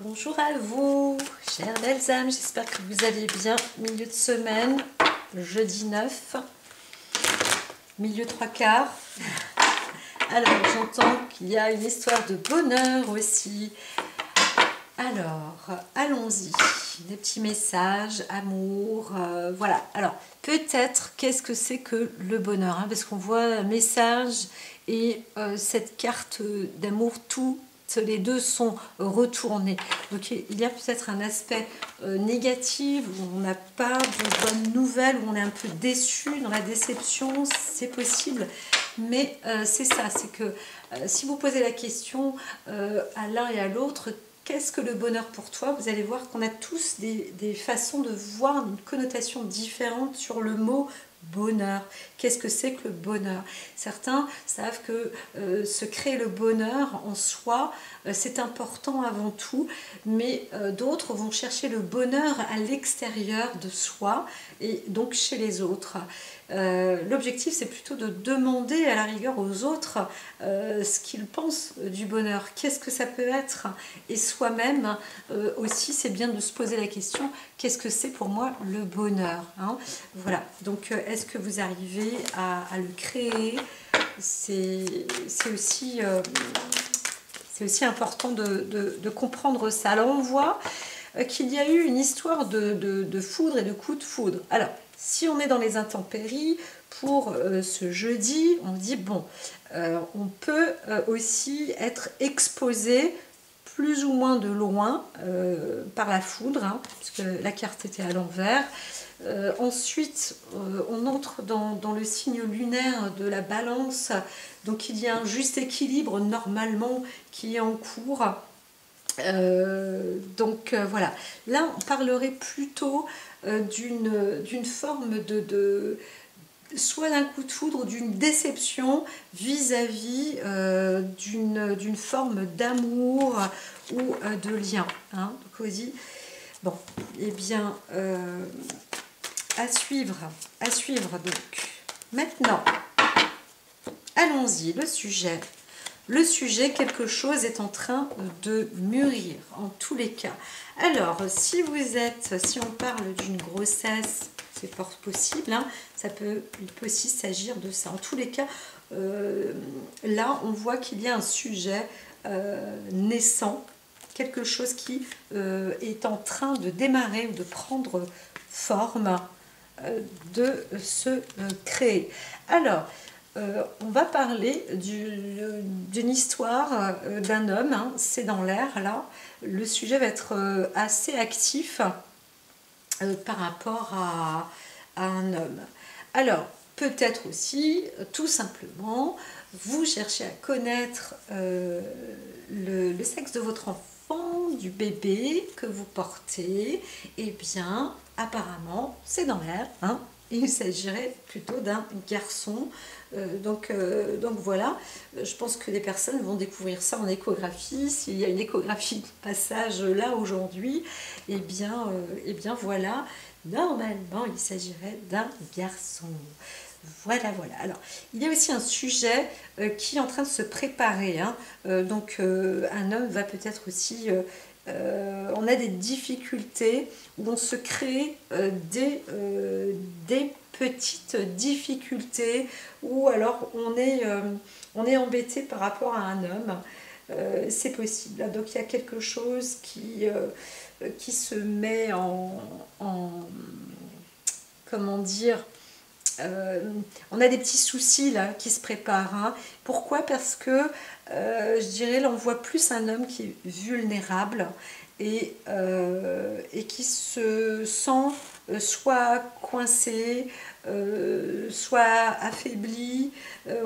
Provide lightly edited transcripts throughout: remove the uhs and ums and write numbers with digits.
Bonjour à vous, chères belles âmes, j'espère que vous allez bien. Milieu de semaine, jeudi 9, milieu 3/4. Alors, j'entends qu'il y a une histoire de bonheur aussi. Alors, allons-y. Des petits messages, amour, voilà. Alors, peut-être, qu'est-ce que c'est que le bonheur, hein, parce qu'on voit un message et cette carte d'amour, tout les deux sont retournés. Donc il y a peut-être un aspect négatif où on n'a pas de bonnes nouvelles, où on est un peu déçu dans la déception, c'est possible. Mais c'est ça, c'est que si vous posez la question à l'un et à l'autre, qu'est-ce que le bonheur pour toi? Vous allez voir qu'on a tous des façons de voir une connotation différente sur le mot bonheur. Qu'est-ce que c'est que le bonheur? Certains savent que se créer le bonheur en soi, c'est important avant tout, mais d'autres vont chercher le bonheur à l'extérieur de soi et donc chez les autres. L'objectif, c'est plutôt de demander à la rigueur aux autres ce qu'ils pensent du bonheur, qu'est-ce que ça peut être, et soi-même aussi, c'est bien de se poser la question, qu'est-ce que c'est pour moi le bonheur, hein? Voilà, donc est-ce que vous arrivez à le créer? C'est aussi important de comprendre ça. Alors on voit qu'il y a eu une histoire de foudre et de coups de foudre. Alors, si on est dans les intempéries, pour ce jeudi, on dit, bon, on peut aussi être exposé plus ou moins de loin par la foudre, hein, puisque la carte était à l'envers. Ensuite, on entre dans le signe lunaire de la balance, donc il y a un juste équilibre normalement qui est en cours. Voilà, là on parlerait plutôt d'une forme soit d'un coup de foudre ou d'une déception vis-à-vis d'une forme d'amour ou de lien, hein, donc on dit, bon, eh bien à suivre donc. Maintenant, allons-y, le sujet, quelque chose est en train de mûrir, en tous les cas. Alors, si on parle d'une grossesse, c'est fort possible, hein, il peut aussi s'agir de ça. En tous les cas, là, on voit qu'il y a un sujet naissant, quelque chose qui est en train de démarrer ou de prendre forme, de se créer. Alors, on va parler d'une histoire d'un homme, hein, c'est dans l'air là, le sujet va être assez actif par rapport à un homme. Alors, peut-être aussi, tout simplement, vous cherchez à connaître le sexe de votre enfant, du bébé que vous portez, et bien, apparemment, c'est dans l'air, hein. Il s'agirait plutôt d'un garçon. Donc voilà, je pense que les personnes vont découvrir ça en échographie. S'il y a une échographie de passage là aujourd'hui, eh bien voilà, normalement il s'agirait d'un garçon. Voilà. Alors, il y a aussi un sujet qui est en train de se préparer, hein. Un homme va peut-être aussi... on a des difficultés où on se crée des petites difficultés, ou alors on est embêté par rapport à un homme. C'est possible. Donc il y a quelque chose qui se met comment dire, on a des petits soucis là qui se préparent, hein. Pourquoi? Parce que je dirais là on voit plus un homme qui est vulnérable et qui se sent soit coincé, soit affaibli.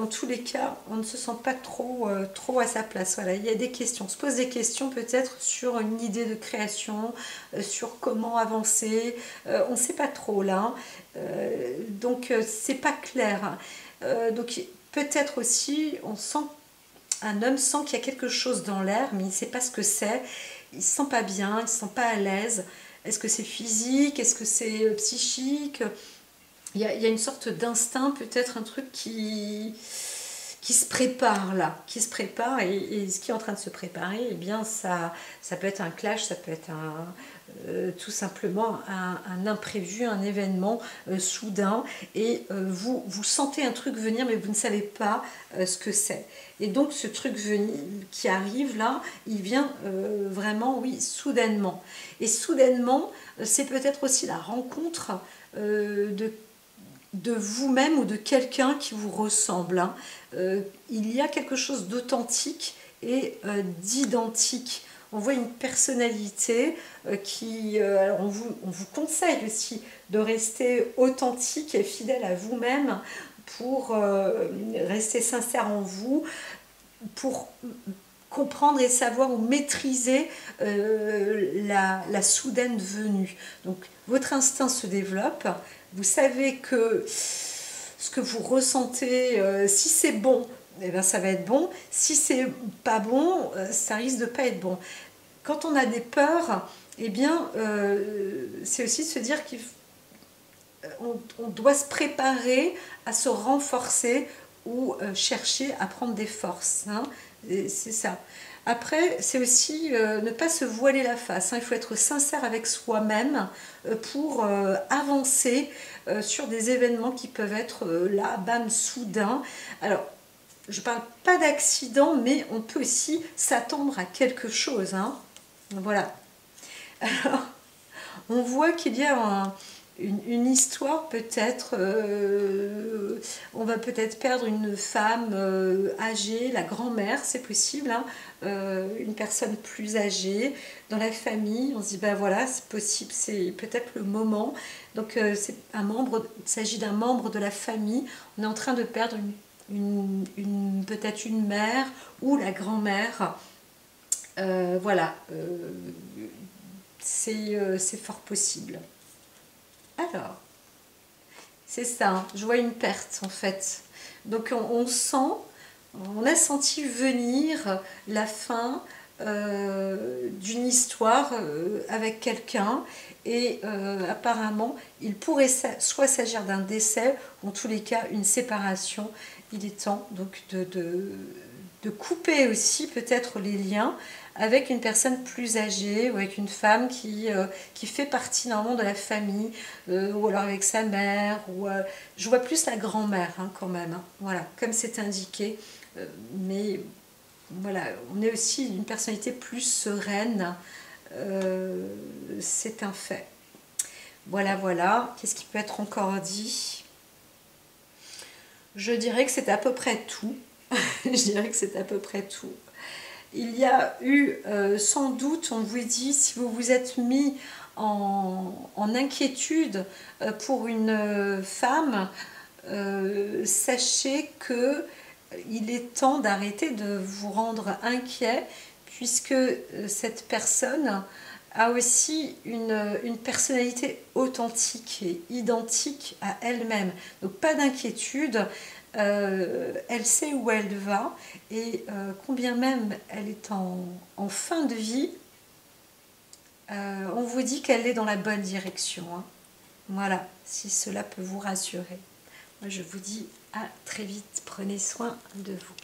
En tous les cas, on ne se sent pas trop à sa place. Voilà, il y a des questions. On se pose des questions peut-être sur une idée de création, sur comment avancer. On ne sait pas trop là. C'est pas clair. Donc peut-être aussi, un homme sent qu'il y a quelque chose dans l'air, mais il ne sait pas ce que c'est. Il ne se sent pas bien, il ne se sent pas à l'aise. Est-ce que c'est physique? Est-ce que c'est psychique? Il y a une sorte d'instinct, peut-être un truc qui qui se prépare là, qui se prépare, et ce qui est en train de se préparer, eh bien ça peut être un clash, ça peut être tout simplement un imprévu, un événement soudain, et vous sentez un truc venir, mais vous ne savez pas ce que c'est. Et donc ce truc qui arrive là, il vient vraiment, oui, soudainement. Et soudainement, c'est peut-être aussi la rencontre de vous-même ou de quelqu'un qui vous ressemble. Hein. Il y a quelque chose d'authentique et d'identique. On voit une personnalité alors on vous conseille aussi de rester authentique et fidèle à vous-même pour rester sincère en vous, pour comprendre et savoir ou maîtriser la soudaine venue. Donc votre instinct se développe, vous savez que ce que vous ressentez, si c'est bon, eh bien ça va être bon, si c'est pas bon, ça risque de pas être bon. Quand on a des peurs, eh bien c'est aussi de se dire qu'on doit se préparer à se renforcer ou chercher à prendre des forces. Hein. C'est ça. Après, c'est aussi ne pas se voiler la face. Hein. Il faut être sincère avec soi-même pour avancer sur des événements qui peuvent être là, bam, soudains. Alors, je ne parle pas d'accident, mais on peut aussi s'attendre à quelque chose. Hein. Voilà. Alors, on voit qu'il y a une histoire peut-être, on va peut-être perdre une femme âgée, la grand-mère, c'est possible, hein, une personne plus âgée dans la famille. On se dit, ben voilà, c'est possible, c'est peut-être le moment. Donc c'est il s'agit d'un membre de la famille. On est en train de perdre peut-être une mère ou la grand-mère. Voilà, c'est fort possible. Alors, c'est ça, hein. Je vois une perte en fait. Donc on a senti venir la fin d'une histoire avec quelqu'un, et apparemment il pourrait soit s'agir d'un décès, ou en tous les cas une séparation. Il est temps donc de couper aussi peut-être les liens avec une personne plus âgée, ou avec une femme qui fait partie normalement de la famille, ou alors avec sa mère, ou je vois plus la grand-mère hein, quand même, hein, voilà, comme c'est indiqué, mais voilà, on est aussi une personnalité plus sereine, c'est un fait. Voilà, voilà, qu'est-ce qui peut être encore dit? Je dirais que c'est à peu près tout. Je dirais que c'est à peu près tout. Il y a eu sans doute, on vous dit, si vous vous êtes mis en inquiétude pour une femme, sachez que il est temps d'arrêter de vous rendre inquiet, puisque cette personne a aussi une personnalité authentique et identique à elle-même. Donc pas d'inquiétude. Elle sait où elle va, et combien même elle est en fin de vie, on vous dit qu'elle est dans la bonne direction. Hein. Voilà, si cela peut vous rassurer. Moi je vous dis à très vite, prenez soin de vous.